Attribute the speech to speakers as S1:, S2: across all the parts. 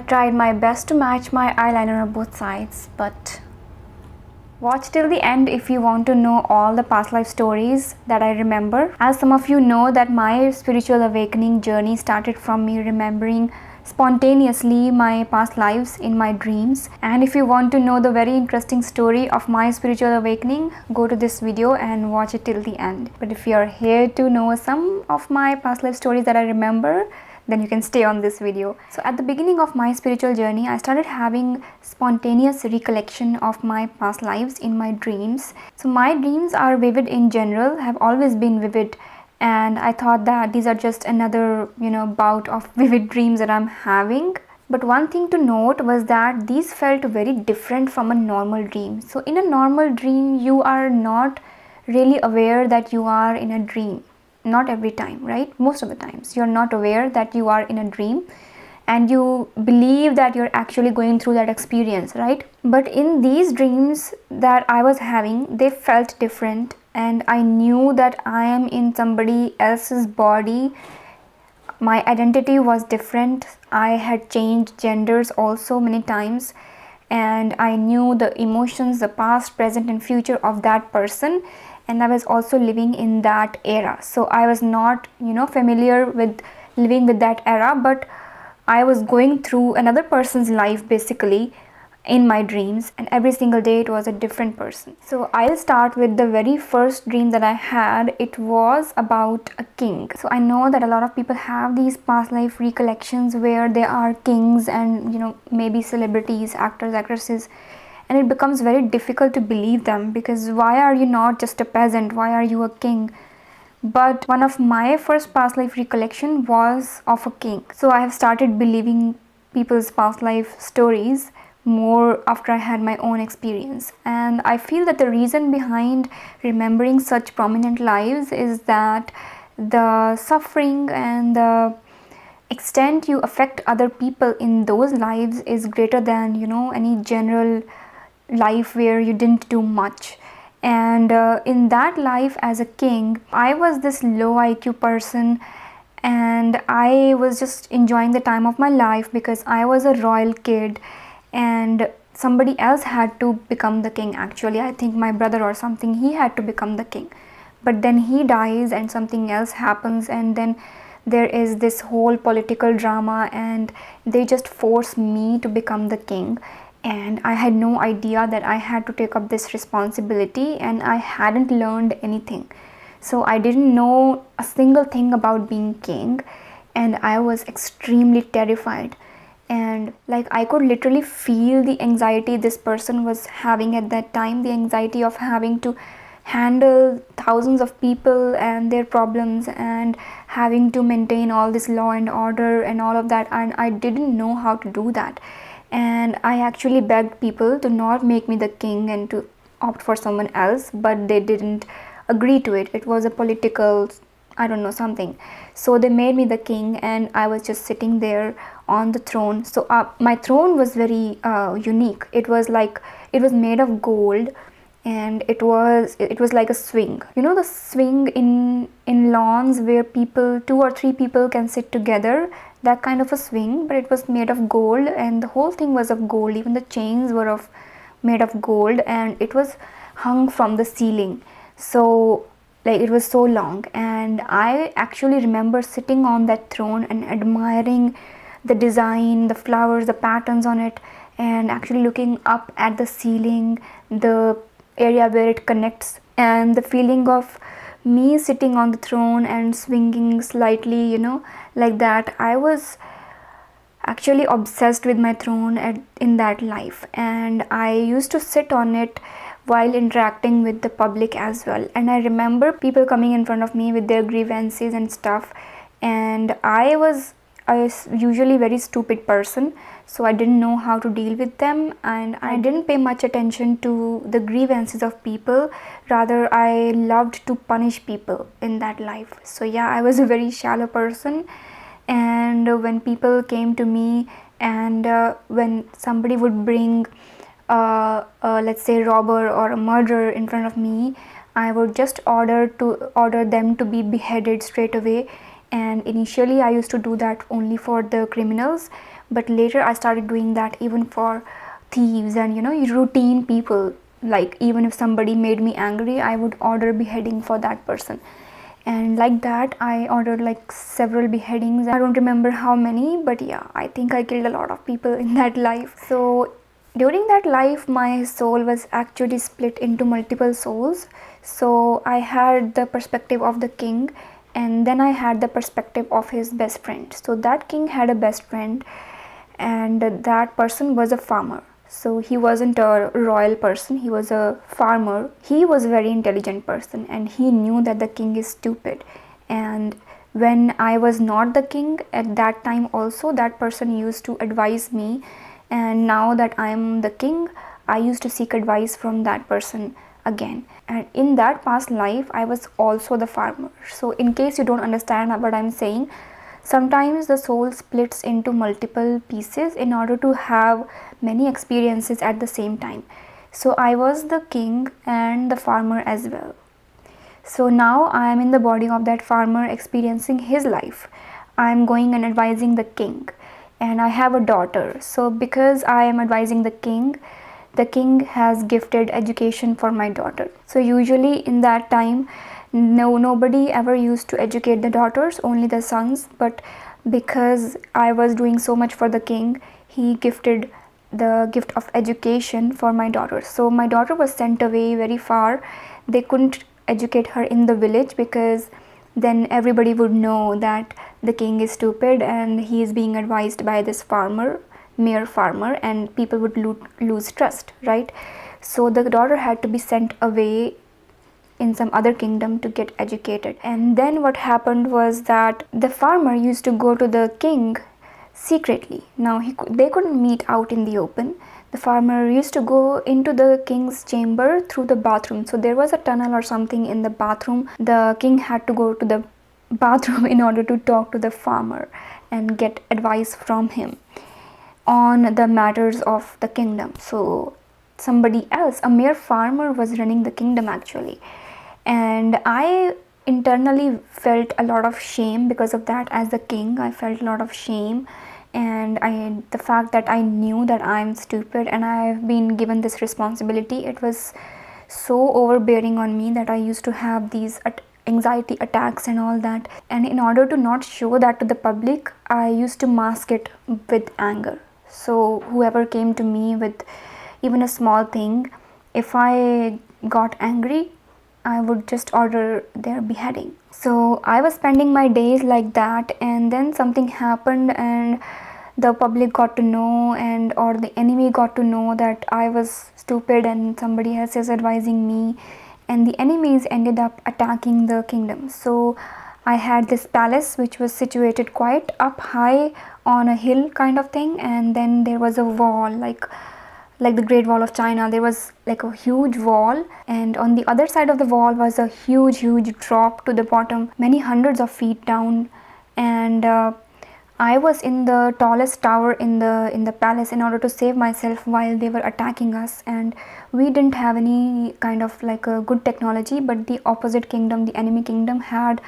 S1: tried my best to match my eyeliner on both sides, but watch till the end if you want to know all the past life stories that I remember. As some of you know that my spiritual awakening journey started from me remembering spontaneously my past lives in my dreams. And if you want to know the very interesting story of my spiritual awakening, go to this video and watch it till the end. But if you're here to know some of my past life stories that I remember, then you can stay on this video. So at the beginning of my spiritual journey, I started having spontaneous recollection of my past lives in my dreams. So my dreams are vivid in general, have always been vivid, and I thought that these are just another, bout of vivid dreams that I'm having. But one thing to note was that these felt very different from a normal dream. So in a normal dream, you are not really aware that you are in a dream. Not every time, right? Most of the times you're not aware that you are in a dream and you believe that you're actually going through that experience, right? But in these dreams that I was having, they felt different, and I knew that I am in somebody else's body. My identity was different. I had changed genders also many times, and I knew the emotions, the past, present and future of that person, and I was also living in that era. So I was not familiar with living with that era, but I was going through another person's life basically in my dreams, and every single day it was a different person. So I'll start with the very first dream that I had. It was about a king. So I know that a lot of people have these past life recollections where they are kings and maybe celebrities, actors, actresses, and it becomes very difficult to believe them, because why are you not just a peasant? Why are you a king? But one of my first past life recollection was of a king. So I have started believing people's past life stories more after I had my own experience. And I feel that the reason behind remembering such prominent lives is that the suffering and the extent you affect other people in those lives is greater than any general life where you didn't do much. And in that life as a king, I was this low IQ person, and I was just enjoying the time of my life because I was a royal kid, and somebody else had to become the king. Actually, I think my brother or something, he had to become the king, but then he dies and something else happens, and then there is this whole political drama, and they just force me to become the king. And I had no idea that I had to take up this responsibility, and I hadn't learned anything. So I didn't know a single thing about being king, and I was extremely terrified. And I could literally feel the anxiety this person was having at that time, the anxiety of having to handle thousands of people and their problems, and having to maintain all this law and order and all of that, and I didn't know how to do that. And I actually begged people to not make me the king and to opt for someone else, but they didn't agree to it. It was a political, I don't know, something. So they made me the king, and I was just sitting there on the throne. So my throne was very unique. It was made of gold, and it was like a swing. The swing in lawns where people, 2 or 3 people can sit together, that kind of a swing, but it was made of gold, and the whole thing was of gold. Even the chains were made of gold, and it was hung from the ceiling. So it was so long, and I actually remember sitting on that throne and admiring the design, the flowers, the patterns on it, and actually looking up at the ceiling, the area where it connects, and the feeling of me sitting on the throne and swinging slightly, like that. I was actually obsessed with my throne in that life, and I used to sit on it while interacting with the public as well. And I remember people coming in front of me with their grievances and stuff, and I was usually very stupid person, so I didn't know how to deal with them, and I didn't pay much attention to the grievances of people. Rather, I loved to punish people in that life. So yeah, I was a very shallow person. And when people came to me, and when somebody would bring let's say robber or a murderer in front of me, I would just order them to be beheaded straight away, And initially I used to do that only for the criminals, but later I started doing that even for thieves and routine people. Like even if somebody made me angry, I would order beheading for that person. And like that I ordered like several beheadings. I don't remember how many, but yeah, I think I killed a lot of people in that life. So during that life my soul was actually split into multiple souls. So I had the perspective of the king, and then I had the perspective of his best friend. So that king had a best friend, and that person was a farmer. So he wasn't a royal person, he was a farmer. He was a very intelligent person, and he knew that the king is stupid. And when I was not the king at that time also, that person used to advise me, and now that I am the king, I used to seek advice from that person again. And in that past life I was also the farmer. So in case you don't understand what I'm saying, sometimes the soul splits into multiple pieces in order to have many experiences at the same time. So I was the king and the farmer as well. So now I am in the body of that farmer experiencing his life. I am going and advising the king, and I have a daughter. So because I am advising the king has gifted education for my daughter. So usually in that time, nobody ever used to educate the daughters, only the sons. But because I was doing so much for the king, he gifted the gift of education for my daughter. So my daughter was sent away very far. They couldn't educate her in the village, because then everybody would know that the king is stupid and he is being advised by this farmer, mere farmer, and people would lose trust, right? So the daughter had to be sent away in some other kingdom to get educated. And then what happened was that the farmer used to go to the king secretly. Now they couldn't meet out in the open. The farmer used to go into the king's chamber through the bathroom. So there was a tunnel or something in the bathroom. The king had to go to the bathroom in order to talk to the farmer and get advice from him on the matters of the kingdom. So somebody else, a mere farmer, was running the kingdom actually. And I internally felt a lot of shame because of that. As the king, I felt a lot of shame, and the fact that I knew that I'm stupid and I've been given this responsibility, it was so overbearing on me that I used to have these anxiety attacks and all that. And in order to not show that to the public, I used to mask it with anger. So whoever came to me with even a small thing, if I got angry, I would just order their beheading. So I was spending my days like that, and then something happened and the public got to know, or the enemy got to know that I was stupid and somebody else is advising me, and the enemies ended up attacking the kingdom. So I had this palace which was situated quite up high on a hill kind of thing, and then there was a wall like the Great Wall of China. There was like a huge wall, and on the other side of the wall was a huge drop to the bottom, many hundreds of feet down. And I was in the tallest tower in the palace in order to save myself while they were attacking us. And we didn't have any kind of like a good technology, but the opposite kingdom, the enemy kingdom, had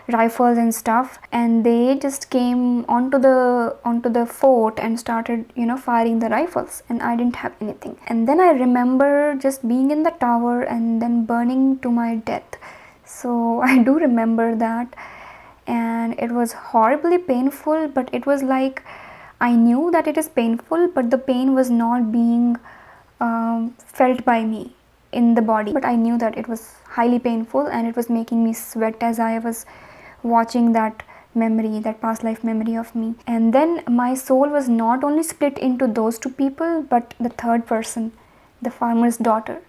S1: rifles and stuff, and they just came onto the fort and started firing the rifles, and I didn't have anything. And then I remember just being in the tower and then burning to my death. So I do remember that, and it was horribly painful, but it was like I knew that it is painful, but the pain was not being felt by me in the body, but I knew that it was highly painful and it was making me sweat as I was watching that memory, that past life memory of me. And then my soul was not only split into those two people, but the third person, the farmer's daughter.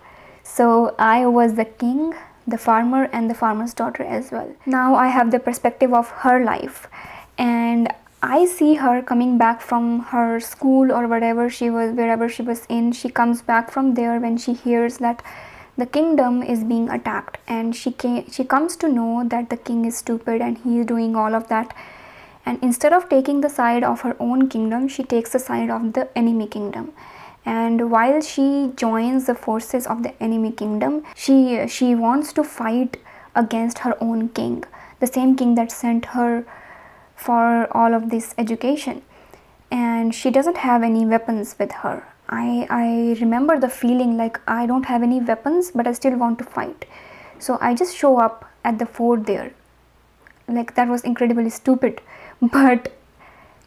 S1: So I was the king, the farmer, and the farmer's daughter as well. Now I have the perspective of her life, and I see her coming back from her school or wherever she was in. She comes back from there when she hears that the kingdom is being attacked, and she comes to know that the king is stupid and he is doing all of that. And instead of taking the side of her own kingdom, she takes the side of the enemy kingdom. And while she joins the forces of the enemy kingdom, she wants to fight against her own king, the same king that sent her for all of this education, and she doesn't have any weapons with her. I remember the feeling like I don't have any weapons, but I still want to fight. So I just show up at the fort there. Like, that was incredibly stupid, but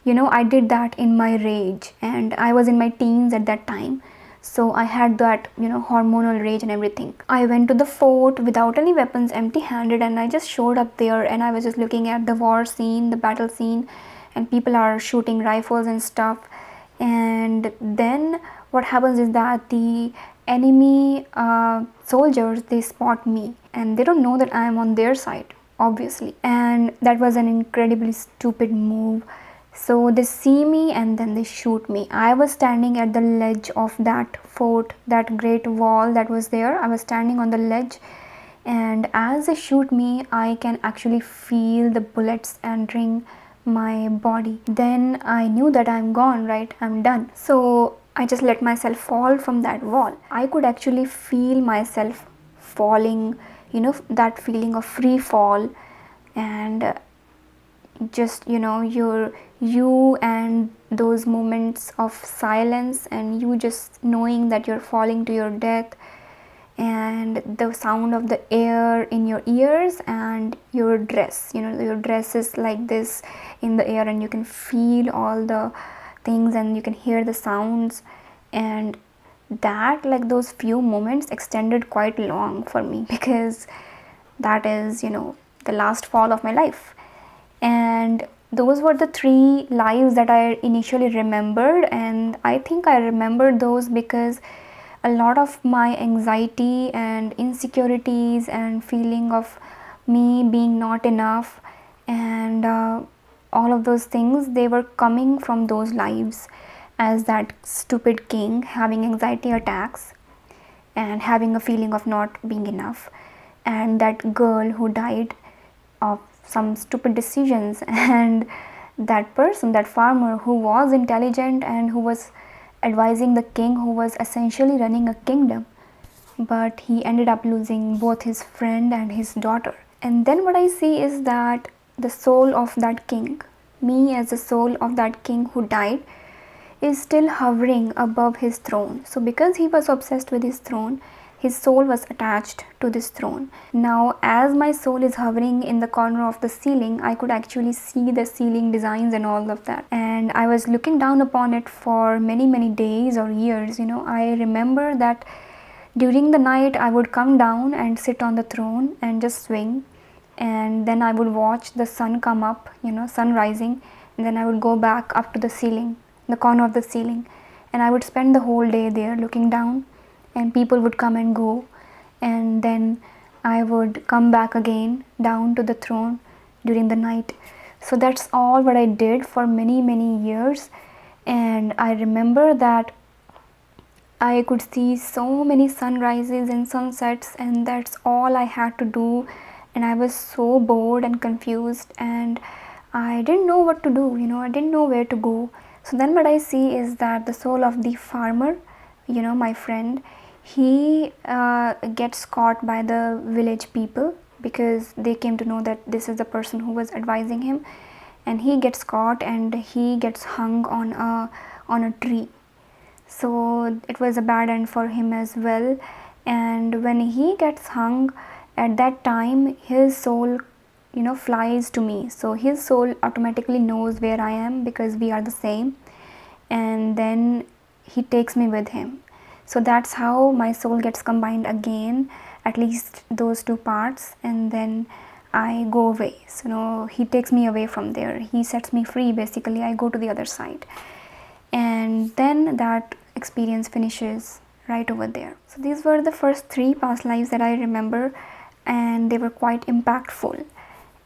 S1: I did that in my rage, and I was in my teens at that time. So I had that, hormonal rage and everything. I went to the fort without any weapons, empty handed, and I just showed up there, and I was just looking at the war scene, the battle scene, and people are shooting rifles and stuff. And then what happens is that the enemy soldiers, they spot me, and they don't know that I am on their side, obviously. And that was an incredibly stupid move. So they see me and then they shoot me. I was standing at the ledge of that fort, that great wall that was there. I was standing on the ledge, and as they shoot me, I can actually feel the bullets entering my body. Then I knew that I'm gone, right? I'm done. So I just let myself fall from that wall. I could actually feel myself falling, that feeling of free fall, and just you and those moments of silence, and you just knowing that you're falling to your death, and the sound of the air in your ears, and your dress, your dress is like this in the air, and you can feel all the things, and you can hear the sounds. And that, like, those few moments extended quite long for me, because that is the last fall of my life. And those were the 3 lives that I initially remembered, and I think I remembered those because a lot of my anxiety and insecurities and feeling of me being not enough, and all of those things, they were coming from those lives, as that stupid king having anxiety attacks and having a feeling of not being enough, and that girl who died of some stupid decisions, and that person, that farmer who was intelligent and who was advising the king, who was essentially running a kingdom, but he ended up losing both his friend and his daughter. And then what I see is that the soul of that king, me as the soul of that king who died, is still hovering above his throne. So because he was obsessed with his throne, his soul was attached to this throne. Now, as my soul is hovering in the corner of the ceiling, I could actually see the ceiling designs and all of that. And I was looking down upon it for many, many days or years. I remember that during the night, I would come down and sit on the throne and just swing. And then I would watch the sun come up, sun rising. And then I would go back up to the ceiling, the corner of the ceiling. And I would spend the whole day there looking down. And people would come and go, and then I would come back again down to the throne during the night. So that's all what I did for many, many years. And I remember that I could see so many sunrises and sunsets, and that's all I had to do. And I was so bored and confused, and I didn't know what to do, I didn't know where to go. So then what I see is that the soul of the farmer, my friend, he gets caught by the village people, because they came to know that this is the person who was advising him, and he gets caught and he gets hung on a tree. So it was a bad end for him as well. And when he gets hung, at that time his soul flies to me. So his soul automatically knows where I am, because we are the same, and then he takes me with him. So that's how my soul gets combined again, at least those 2 parts, and then I go away. So he takes me away from there. He sets me free, basically. I go to the other side. And then that experience finishes right over there. So these were the first 3 past lives that I remember, and they were quite impactful.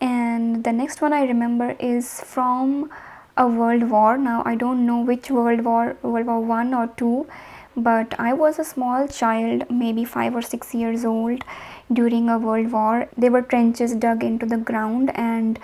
S1: And the next one I remember is from a world war. Now I don't know which world war, World War 1 or 2, but I was a small child, maybe 5 or 6 years old, during a world war. There were trenches dug into the ground, and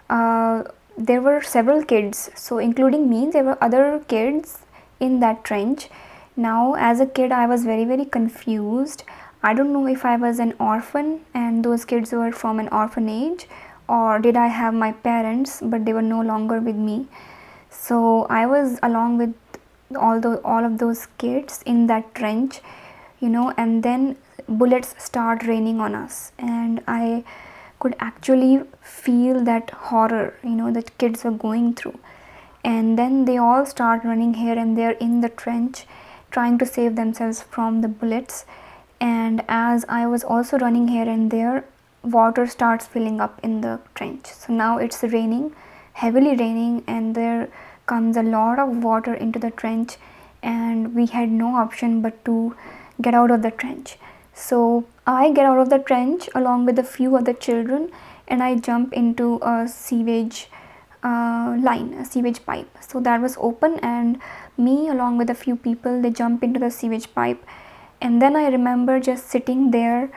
S1: there were several kids, so including me, there were other kids in that trench. Now as a kid, I was very, very confused. I don't know if I was an orphan and those kids were from an orphanage, or did I have my parents, but they were no longer with me. So I was along with all of those kids in that trench, and then bullets start raining on us, and I could actually feel that horror, that kids are going through. And then they all start running here and there in the trench, trying to save themselves from the bullets. And as I was also running here and there, water starts filling up in the trench. So now it's raining, heavily raining, and there comes a lot of water into the trench, and we had no option but to get out of the trench. So I get out of the trench along with a few other children, and I jump into a sewage line, a sewage pipe. So that was open, and me along with a few people, they jump into the sewage pipe. And then I remember just sitting there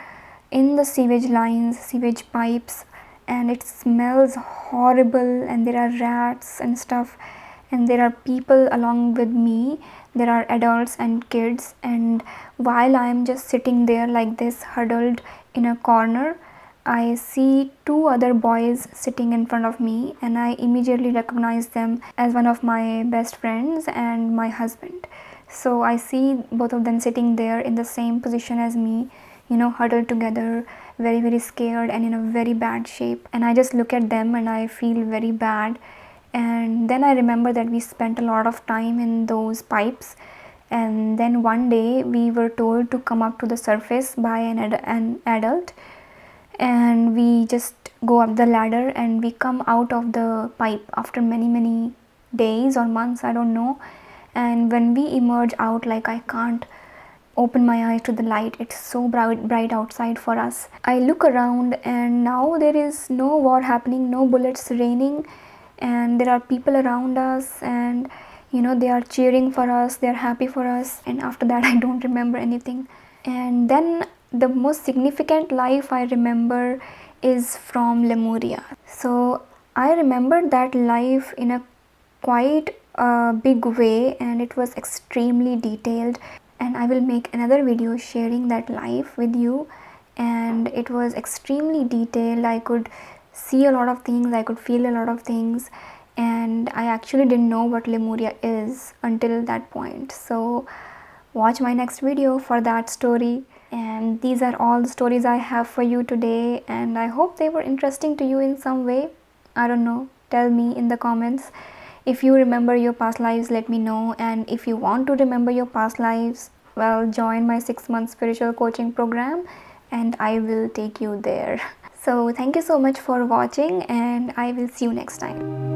S1: in the sewage lines, sewage pipes, and it smells horrible, and there are rats and stuff, and there are people along with me. There are adults and kids, and while I am just sitting there like this, huddled in a corner, I see two other boys sitting in front of me, and I immediately recognize them as one of my best friends and my husband. So I see both of them sitting there in the same position as me, huddled together, very, very scared and in a very bad shape. And I just look at them and I feel very bad. And then I remember that we spent a lot of time in those pipes. And then one day we were told to come up to the surface by an adult. And we just go up the ladder and we come out of the pipe after many, many days or months, I don't know. And when we emerge out, like, I can't open my eyes to the light. It's so bright outside for us. I look around, and now there is no war happening, no bullets raining, and there are people around us, and they are cheering for us, they are happy for us. And after that I don't remember anything. And then the most significant life I remember is from Lemuria. So I remember that life in a quite a big way, and it was extremely detailed, and I will make another video sharing that life with you. And it was extremely detailed. I could see a lot of things, I could feel a lot of things, and I actually didn't know what Lemuria is until that point. So watch my next video for that story. And these are all the stories I have for you today, and I hope they were interesting to you in some way. I don't know, tell me in the comments. If you remember your past lives, let me know. And if you want to remember your past lives, well, join my 6-month spiritual coaching program and I will take you there. So thank you so much for watching, and I will see you next time.